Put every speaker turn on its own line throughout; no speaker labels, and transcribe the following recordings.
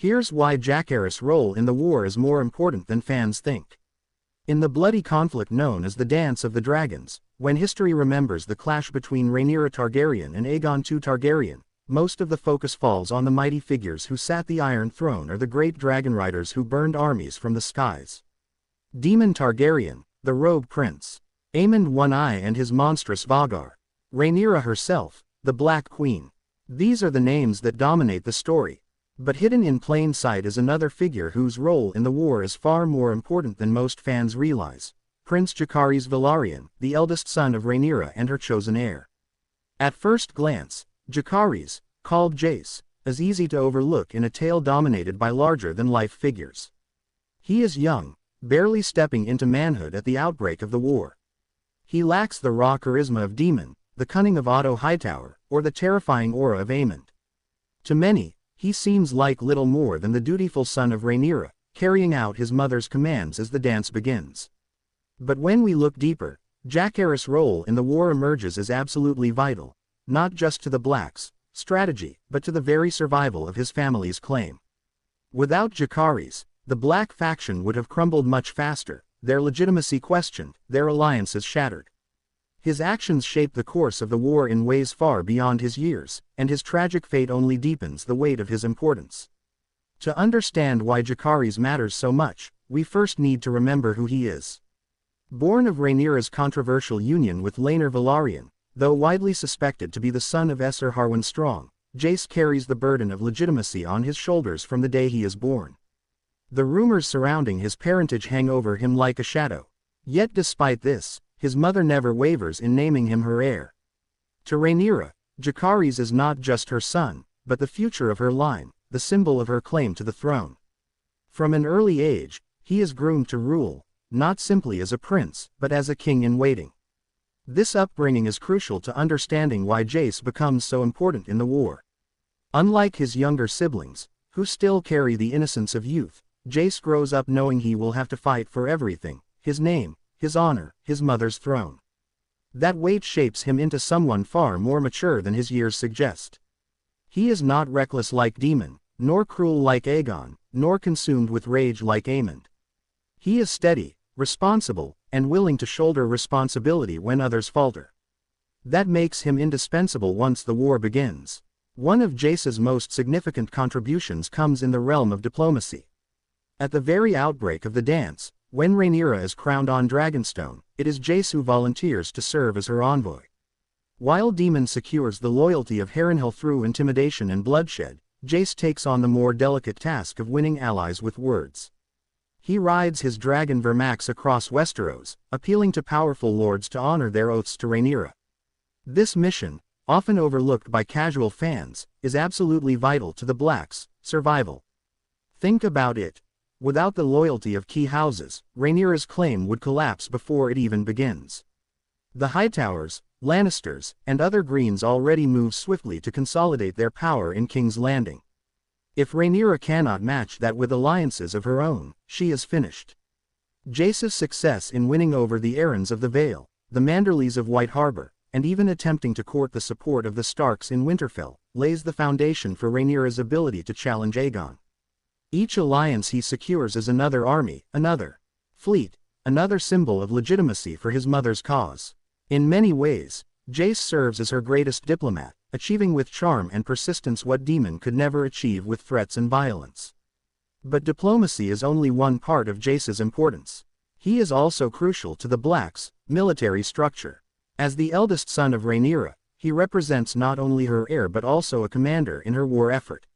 Here's why Jacaerys' role in the war is more important than fans think. In the bloody conflict known as the Dance of the Dragons, when history remembers the clash between Rhaenyra Targaryen and Aegon II Targaryen, most of the focus falls on the mighty figures who sat the Iron Throne or the great dragon riders who burned armies from the skies. Daemon Targaryen, the Rogue Prince. Aemond One-Eye and his monstrous Vhagar. Rhaenyra herself, the Black Queen. These are the names that dominate the story. But hidden in plain sight is another figure whose role in the war is far more important than most fans realize. Prince Jacaerys Velaryon, the eldest son of Rhaenyra and her chosen heir. At first glance, Jacaerys, called Jace, is easy to overlook in a tale dominated by larger-than-life figures. He is young, barely stepping into manhood at the outbreak of the war. He lacks the raw charisma of Daemon, the cunning of Otto Hightower, or the terrifying aura of Aemond. To many, he seems like little more than the dutiful son of Rhaenyra, carrying out his mother's commands as the dance begins. But when we look deeper, Jacaerys' role in the war emerges as absolutely vital, not just to the Blacks' strategy, but to the very survival of his family's claim. Without Jacaerys, the Black faction would have crumbled much faster, their legitimacy questioned, their alliances shattered. His actions shape the course of the war in ways far beyond his years, and his tragic fate only deepens the weight of his importance. To understand why Jacaerys matters so much, we first need to remember who he is. Born of Rhaenyra's controversial union with Laenor Velaryon, though widely suspected to be the son of Esser Harwin Strong, Jace carries the burden of legitimacy on his shoulders from the day he is born. The rumors surrounding his parentage hang over him like a shadow. Yet despite this, his mother never wavers in naming him her heir. To Rhaenyra, Jacaerys is not just her son, but the future of her line, the symbol of her claim to the throne. From an early age, he is groomed to rule, not simply as a prince, but as a king in waiting. This upbringing is crucial to understanding why Jace becomes so important in the war. Unlike his younger siblings, who still carry the innocence of youth, Jace grows up knowing he will have to fight for everything: his name, his honor, his mother's throne. That weight shapes him into someone far more mature than his years suggest. He is not reckless like Daemon, nor cruel like Aegon, nor consumed with rage like Aemond. He is steady, responsible, and willing to shoulder responsibility when others falter. That makes him indispensable once the war begins. One of Jace's most significant contributions comes in the realm of diplomacy. At the very outbreak of the dance, when Rhaenyra is crowned on Dragonstone, it is Jace who volunteers to serve as her envoy. While Daemon secures the loyalty of Harrenhal through intimidation and bloodshed, Jace takes on the more delicate task of winning allies with words. He rides his dragon Vermax across Westeros, appealing to powerful lords to honor their oaths to Rhaenyra. This mission, often overlooked by casual fans, is absolutely vital to the Blacks' survival. Think about it. Without the loyalty of key houses, Rhaenyra's claim would collapse before it even begins. The Hightowers, Lannisters, and other Greens already move swiftly to consolidate their power in King's Landing. If Rhaenyra cannot match that with alliances of her own, she is finished. Jace's success in winning over the Arryns of the Vale, the Manderleys of White Harbor, and even attempting to court the support of the Starks in Winterfell, lays the foundation for Rhaenyra's ability to challenge Aegon. Each alliance he secures is another army, another fleet, another symbol of legitimacy for his mother's cause. In many ways, Jace serves as her greatest diplomat, achieving with charm and persistence what Daemon could never achieve with threats and violence. But diplomacy is only one part of Jace's importance. He is also crucial to the Blacks' military structure. As the eldest son of Rhaenyra, he represents not only her heir but also a commander in her war effort.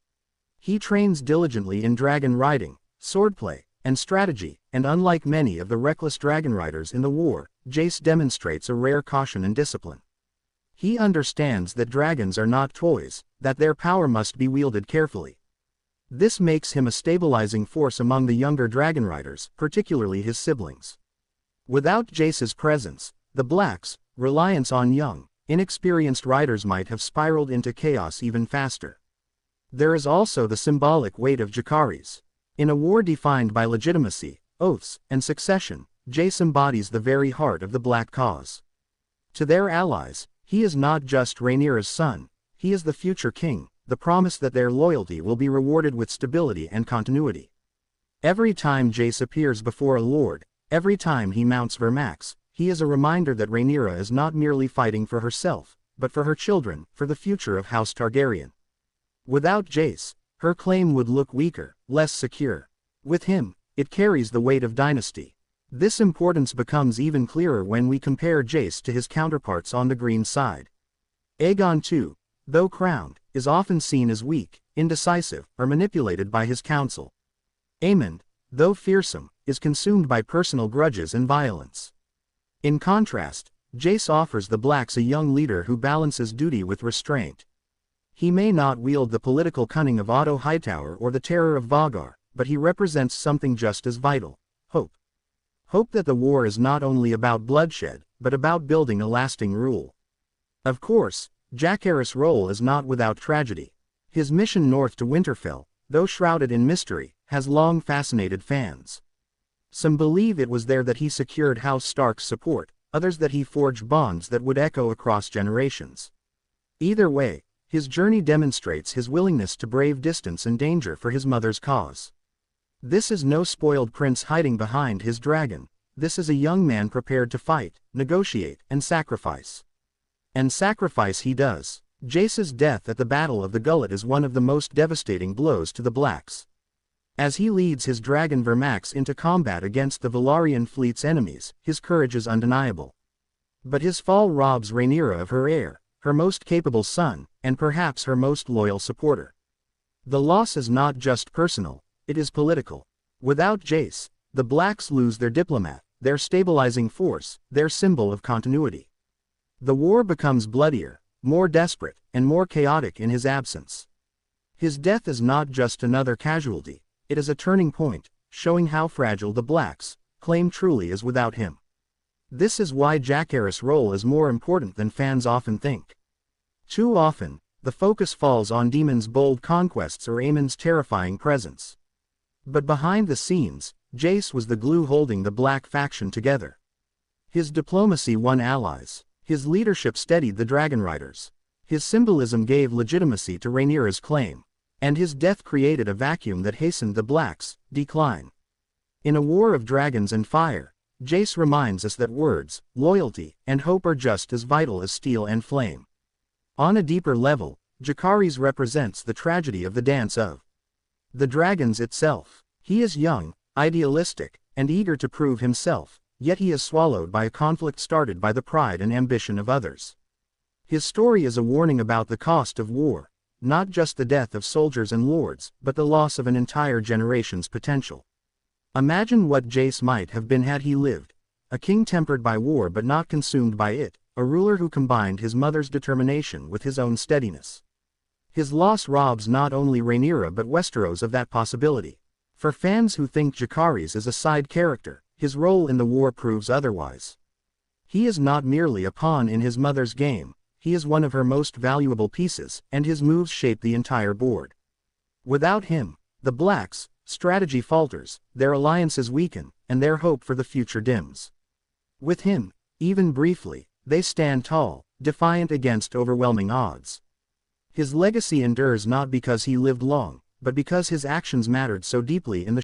He trains diligently in dragon riding, swordplay, and strategy, and unlike many of the reckless dragon riders in the war, Jace demonstrates a rare caution and discipline. He understands that dragons are not toys, that their power must be wielded carefully. This makes him a stabilizing force among the younger dragon riders, particularly his siblings. Without Jace's presence, the Blacks' reliance on young, inexperienced riders might have spiraled into chaos even faster. There is also the symbolic weight of Jacaerys. In a war defined by legitimacy, oaths, and succession, Jace embodies the very heart of the Black cause. To their allies, he is not just Rhaenyra's son, he is the future king, the promise that their loyalty will be rewarded with stability and continuity. Every time Jace appears before a lord, every time he mounts Vermax, he is a reminder that Rhaenyra is not merely fighting for herself, but for her children, for the future of House Targaryen. Without Jace, her claim would look weaker, less secure. With him, it carries the weight of dynasty. This importance becomes even clearer when we compare Jace to his counterparts on the green side. Aegon II, though crowned, is often seen as weak, indecisive, or manipulated by his council. Aemond, though fearsome, is consumed by personal grudges and violence. In contrast, Jace offers the Blacks a young leader who balances duty with restraint. He may not wield the political cunning of Otto Hightower or the terror of Vhagar, but he represents something just as vital: hope. Hope that the war is not only about bloodshed, but about building a lasting rule. Of course, Jacaerys' role is not without tragedy. His mission north to Winterfell, though shrouded in mystery, has long fascinated fans. Some believe it was there that he secured House Stark's support, others that he forged bonds that would echo across generations. Either way, his journey demonstrates his willingness to brave distance and danger for his mother's cause. This is no spoiled prince hiding behind his dragon. This is a young man prepared to fight, negotiate, and sacrifice. And sacrifice he does. Jace's death at the Battle of the Gullet is one of the most devastating blows to the Blacks. As he leads his dragon Vermax into combat against the Valyrian fleet's enemies, his courage is undeniable. But his fall robs Rhaenyra of her heir, her most capable son, and perhaps her most loyal supporter. The loss is not just personal, it is political. Without Jace, the Blacks lose their diplomat, their stabilizing force, their symbol of continuity. The war becomes bloodier, more desperate, and more chaotic in his absence. His death is not just another casualty, it is a turning point, showing how fragile the Blacks' claim truly is without him. This is why Jacaerys' role is more important than fans often think. Too often, the focus falls on Daemon's bold conquests or Aemon's terrifying presence. But behind the scenes, Jace was the glue holding the Black faction together. His diplomacy won allies. His leadership steadied the Dragon Riders. His symbolism gave legitimacy to Rhaenyra's claim. And his death created a vacuum that hastened the Blacks' decline. In a war of dragons and fire, Jace reminds us that words, loyalty, and hope are just as vital as steel and flame. On a deeper level, Jacaerys represents the tragedy of the dance of the dragons itself. He is young, idealistic, and eager to prove himself, yet he is swallowed by a conflict started by the pride and ambition of others. His story is a warning about the cost of war, not just the death of soldiers and lords, but the loss of an entire generation's potential. Imagine what Jace might have been had he lived: a king tempered by war but not consumed by it, a ruler who combined his mother's determination with his own steadiness. His loss robs not only Rhaenyra but Westeros of that possibility. For fans who think Jacaerys is a side character, his role in the war proves otherwise. He is not merely a pawn in his mother's game, he is one of her most valuable pieces, and his moves shape the entire board. Without him, the Blacks' strategy falters, their alliances weaken, and their hope for the future dims. With him, even briefly, they stand tall, defiant against overwhelming odds. His legacy endures not because he lived long, but because his actions mattered so deeply in the